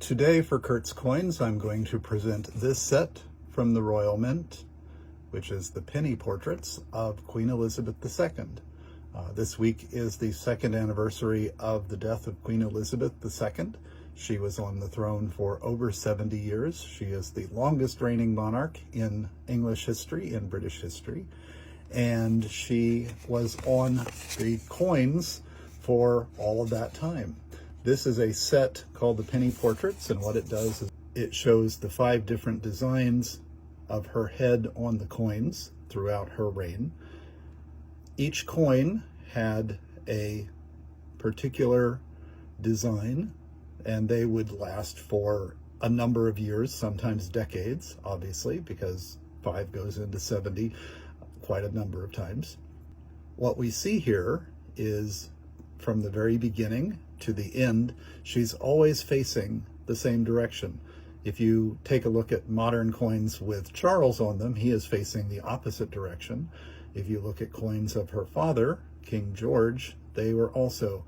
Today for Kurt's Coins, I'm going to present this set from the Royal Mint, which is the penny portraits of Queen Elizabeth II. This week is the second anniversary of the death of Queen Elizabeth II. She was on the throne for over 70 years. She is the longest reigning monarch in English history, in British history, and she was on the coins for all of that time. This is a set called the Penny Portraits, and what it does is it shows the 5 different designs of her head on the coins throughout her reign. Each coin had a particular design, and they would last for a number of years, sometimes decades, obviously, because 5 goes into 70 quite a number of times. What we see here is from the very beginning to the end, she's always facing the same direction. If you take a look at modern coins with Charles on them, he is facing the opposite direction. If you look at coins of her father, King George, they were also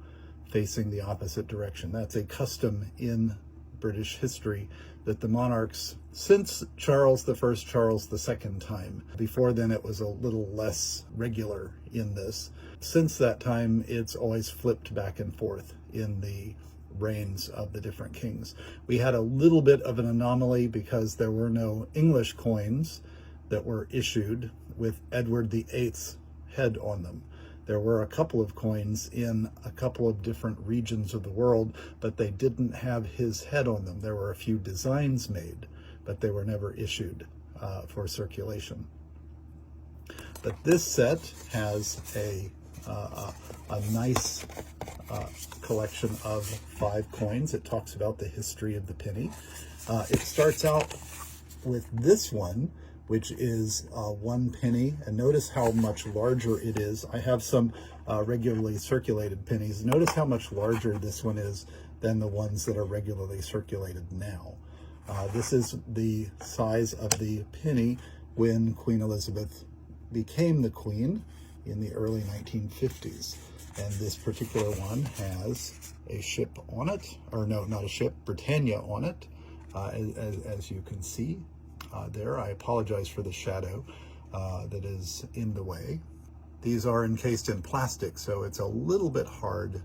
facing the opposite direction. That's a custom in British history that the monarchs, since Charles I, Charles II time, before then it was a little less regular in this. Since that time, it's always flipped back and forth in the reigns of the different kings. We had a little bit of an anomaly because there were no English coins that were issued with Edward VIII's head on them. There were a couple of coins in a couple of different regions of the world, but they didn't have his head on them. There were a few designs made, but they were never issued for circulation. But this set has a nice collection of 5 coins. It talks about the history of the penny. It starts out with this one, which is 1 penny, and notice how much larger it is. I have some regularly circulated pennies. Notice how much larger this one is than the ones that are regularly circulated now. This is the size of the penny when Queen Elizabeth became the queen in the early 1950s. And this particular one has a ship on it, or no, not a ship, Britannia on it, as you can see there. I apologize for the shadow that is in the way. These are encased in plastic, so it's a little bit hard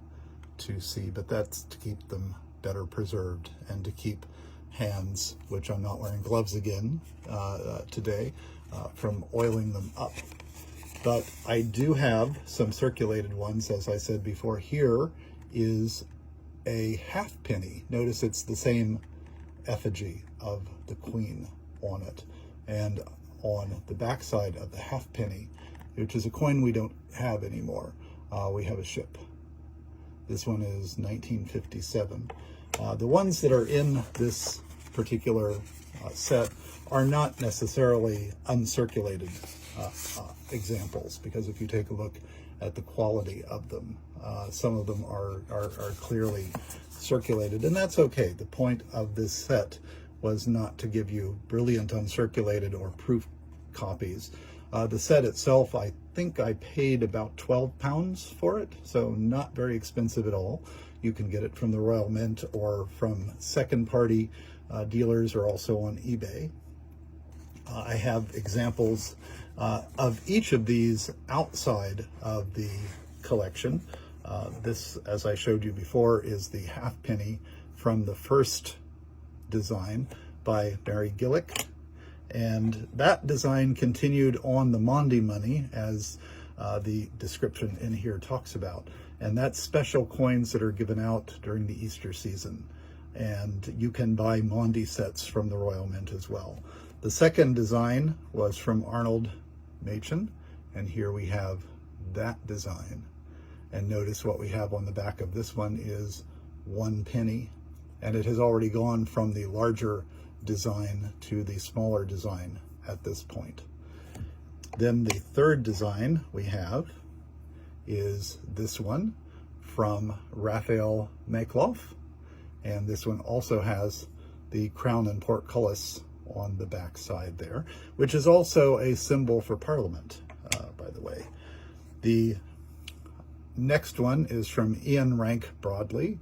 to see, but that's to keep them better preserved and to keep hands, which I'm not wearing gloves again today, from oiling them up. But I do have some circulated ones, as I said before. Here is a halfpenny. Notice it's the same effigy of the Queen on it. And on the backside of the halfpenny, which is a coin we don't have anymore, we have a ship. This one is 1957. The ones that are in this particular set are not necessarily uncirculated examples, because if you take a look at the quality of them, some of them are clearly circulated, and that's okay. The point of this set was not to give you brilliant uncirculated or proof copies. The set itself, I think I paid about £12 for it, so not very expensive at all. You can get it from the Royal Mint or from second-party dealers, or also on eBay. I have examples of each of these outside of the collection. This, as I showed you before, is the halfpenny from the first design by Mary Gillick, and that design continued on the Maundy money, as the description in here talks about, and that's special coins that are given out during the Easter season, and you can buy Maundy sets from the Royal Mint as well. The second design was from Arnold Machen, and here we have that design. And notice what we have on the back of this one is 1 penny, and it has already gone from the larger design to the smaller design at this point. Then the third design we have is this one from Raphael Makloff, and this one also has the crown and portcullis on the back side there, which is also a symbol for Parliament, by the way. The next one is from Ian Rank Broadley,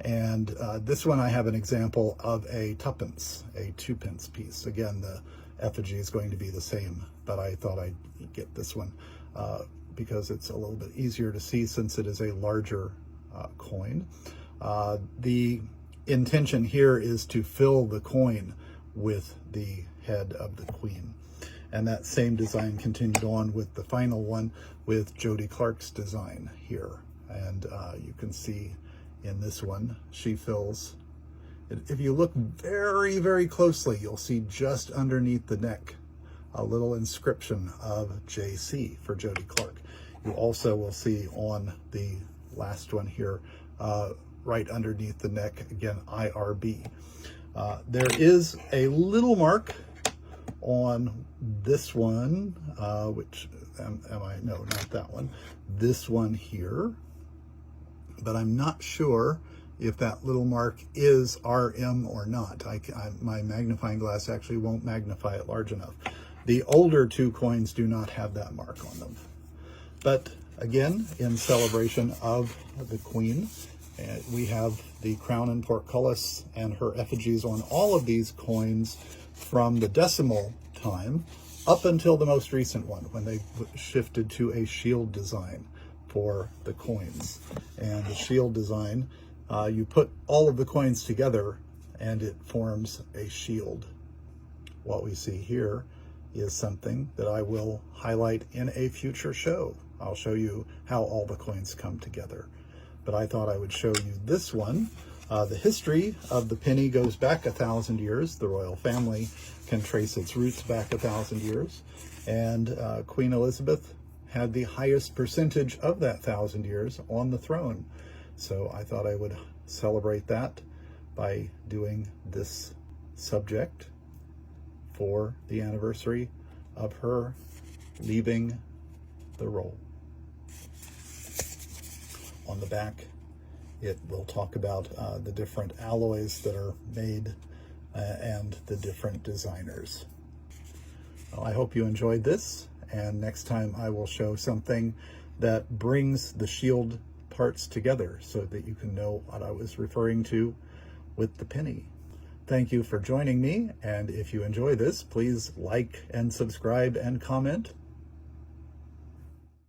And this one I have an example of a tuppence, a 2-pence piece. Again, the effigy is going to be the same, but I thought I'd get this one because it's a little bit easier to see since it is a larger coin. The intention here is to fill the coin with the head of the queen. And that same design continued on with the final one with Jody Clark's design here. And you can see in this one, she fills, if you look very, very closely, you'll see just underneath the neck a little inscription of JC for Jody Clark. You also will see on the last one here, right underneath the neck, again, IRB. There is a little mark on this one, which, no, not that one, this one here, but I'm not sure if that little mark is RM or not. My magnifying glass actually won't magnify it large enough. The older 2 coins do not have that mark on them. But again, in celebration of the queen, we have the crown and portcullis and her effigies on all of these coins from the decimal time up until the most recent one, when they shifted to a shield design for the coins. And the shield design, you put all of the coins together and it forms a shield. What we see here is something that I will highlight in a future show. I'll show you how all the coins come together. But I thought I would show you this one. The history of the penny goes back 1,000 years. The royal family can trace its roots back 1,000 years. And Queen Elizabeth had the highest percentage of that 1,000 years on the throne. So I thought I would celebrate that by doing this subject for the anniversary of her leaving the role. On the back, it will talk about the different alloys that are made and the different designers. Well, I hope you enjoyed this, and next time I will show something that brings the shield parts together so that you can know what I was referring to with the penny. Thank you for joining me, and if you enjoy this, please like and subscribe and comment.